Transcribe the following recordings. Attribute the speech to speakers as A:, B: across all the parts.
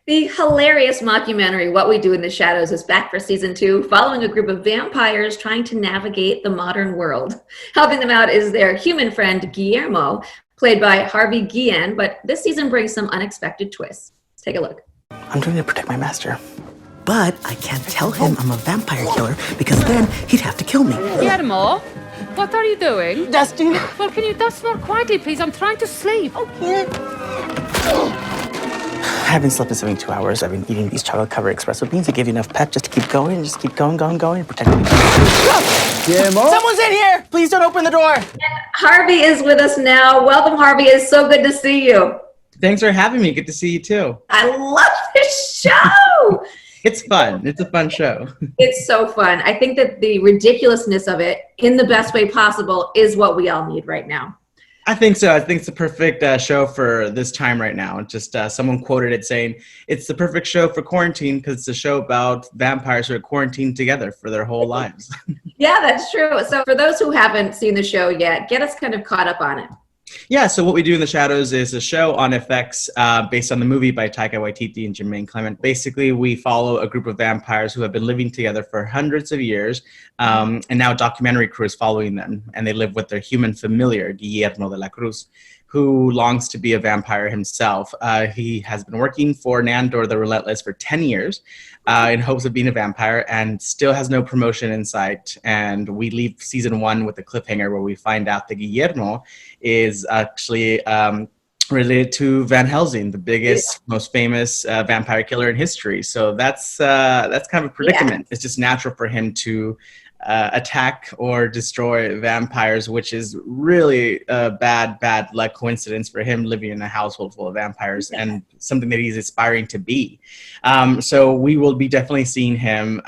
A: The hilarious mockumentary What We Do in the Shadows is back for season 2, following a group of vampires trying to navigate the modern world. Helping them out is their human friend Guillermo, played by Harvey Guillen, but this season brings some unexpected twists. Let's take a look.
B: I'm trying to protect my master. But I can't tell him I'm a vampire killer because then he'd have to kill me.
C: Guillermo, what are you doing?
B: Dusting.
C: Well, can you dust more quietly, please? I'm trying to sleep.
B: Okay. I haven't slept in 72 hours. I've been eating these chocolate-covered espresso beans to give you enough pep just to keep going, just keep going, protect me.
D: Guillermo?
B: Someone's in here! Please don't open the door!
A: And Harvey is with us now. Welcome, Harvey. It's so good to see you.
D: Thanks for having me. Good to see you too.
A: I love this show.
D: It's fun. It's a fun show.
A: It's so fun. I think that the ridiculousness of it, in the best way possible, is what we all need right now.
D: I think so. I think it's the perfect show for this time right now. Just someone quoted it saying, it's the perfect show for quarantine because it's a show about vampires who are quarantined together for their whole lives.
A: Yeah, that's true. So for those who haven't seen the show yet, get us kind of caught up on it.
D: Yeah, so What We Do in the Shadows is a show on FX based on the movie by Taika Waititi and Jermaine Clement. Basically, we follow a group of vampires who have been living together for hundreds of years, and now a documentary crew is following them, and they live with their human familiar, Guillermo de la Cruz, who longs to be a vampire himself. He has been working for Nandor the Relentless for 10 years in hopes of being a vampire and still has no promotion in sight. And we leave season 1 with a cliffhanger where we find out that Guillermo is actually related to Van Helsing, the biggest, most famous vampire killer in history. So that's kind of a predicament. Yeah. It's just natural for him to attack or destroy vampires, which is really a bad luck coincidence for him living in a household full of vampires and something that he's aspiring to be. So we will be definitely seeing him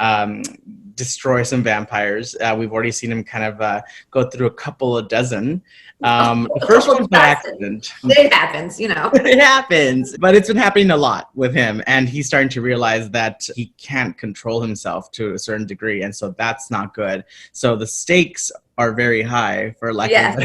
D: destroy some vampires. We've already seen him kind of go through a couple of dozen. The first one's by accident.
A: It happens, you know.
D: It happens, but it's been happening a lot with him, and he's starting to realize that he can't control himself to a certain degree, and so that's not good. So the stakes are very high for lack of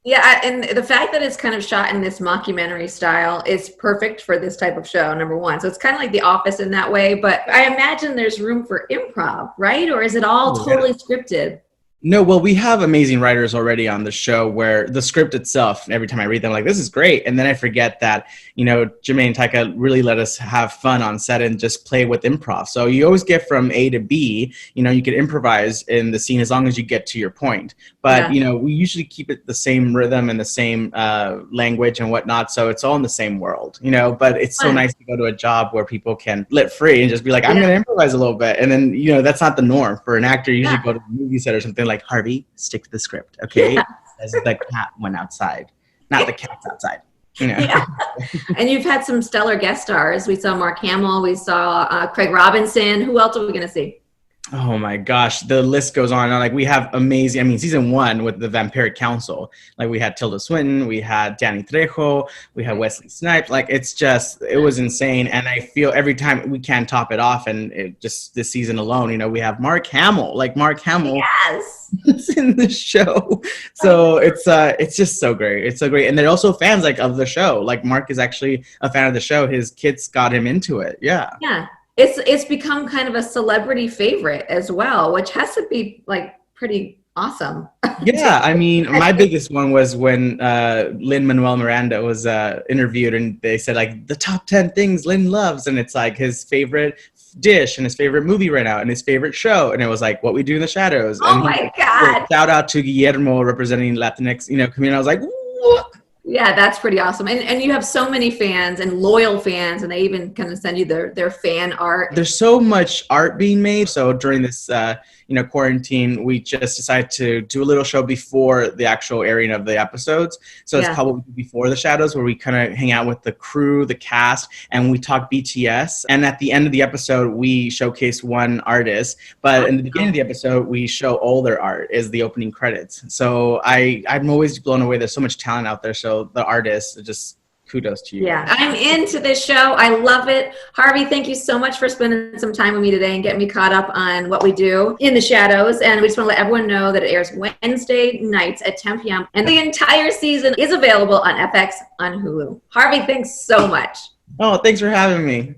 A: Yeah, and the fact that it's kind of shot in this mockumentary style is perfect for this type of show, number one. So it's kind of like The Office in that way, but I imagine there's room for improv, right? Or is it all totally scripted?
D: No, well, we have amazing writers already on the show where the script itself, every time I read them, I'm like, this is great. And then I forget that, you know, Jermaine and Taika really let us have fun on set and just play with improv. So you always get from A to B, you know, you can improvise in the scene as long as you get to your point. But, you know, we usually keep it the same rhythm and the same language and whatnot. So it's all in the same world, you know, but it's so nice to go to a job where people can let free and just be like, I'm going to improvise a little bit. And then, you know, that's not the norm for an actor. You usually go to a movie set or something like, Harvey, stick to the script, okay? As the cat went outside, not the cat's outside. You know.
A: And you've had some stellar guest stars. We saw Mark Hamill. We saw Craig Robinson. Who else are we going to see?
D: Oh my gosh, the list goes on. Like we have amazing, I mean, season 1 with the Vampiric Council, like we had Tilda Swinton, we had Danny Trejo, we had Wesley Snipes. Like it's just, it was insane. And I feel every time we can't top it off. And it just this season alone, you know, we have Mark Hamill, is in the show. So it's just so great. It's so great. And they're also fans like of the show. Like Mark is actually a fan of the show. His kids got him into it. Yeah.
A: It's become kind of a celebrity favorite as well, which has to be like pretty awesome.
D: Yeah, I mean, my biggest one was when Lin-Manuel Miranda was interviewed and they said like the top 10 things Lin loves, and it's like his favorite dish and his favorite movie right now and his favorite show, and it was like What We Do in the Shadows.
A: Oh my God.
D: Shout out to Guillermo representing Latinx, you know, community. I was like, what?
A: Yeah, that's pretty awesome. And you have so many fans and loyal fans, and they even kind of send you their fan art.
D: There's so much art being made. So during this, you know, quarantine, we just decided to do a little show before the actual airing of the episodes. So it's probably before the Shadows, where we kind of hang out with the crew, the cast, and we talk BTS. And at the end of the episode, we showcase one artist. But in the beginning of the episode, we show all their art as the opening credits. So I'm always blown away. There's so much talent out there. So the artists, just kudos to you.
A: Yeah, I'm into this show. I love it. Harvey, thank you so much for spending some time with me today and getting me caught up on What We Do in the Shadows. And we just want to let everyone know that it airs Wednesday nights at 10 p.m. And the entire season is available on FX on Hulu. Harvey, thanks so much.
D: Oh, thanks for having me.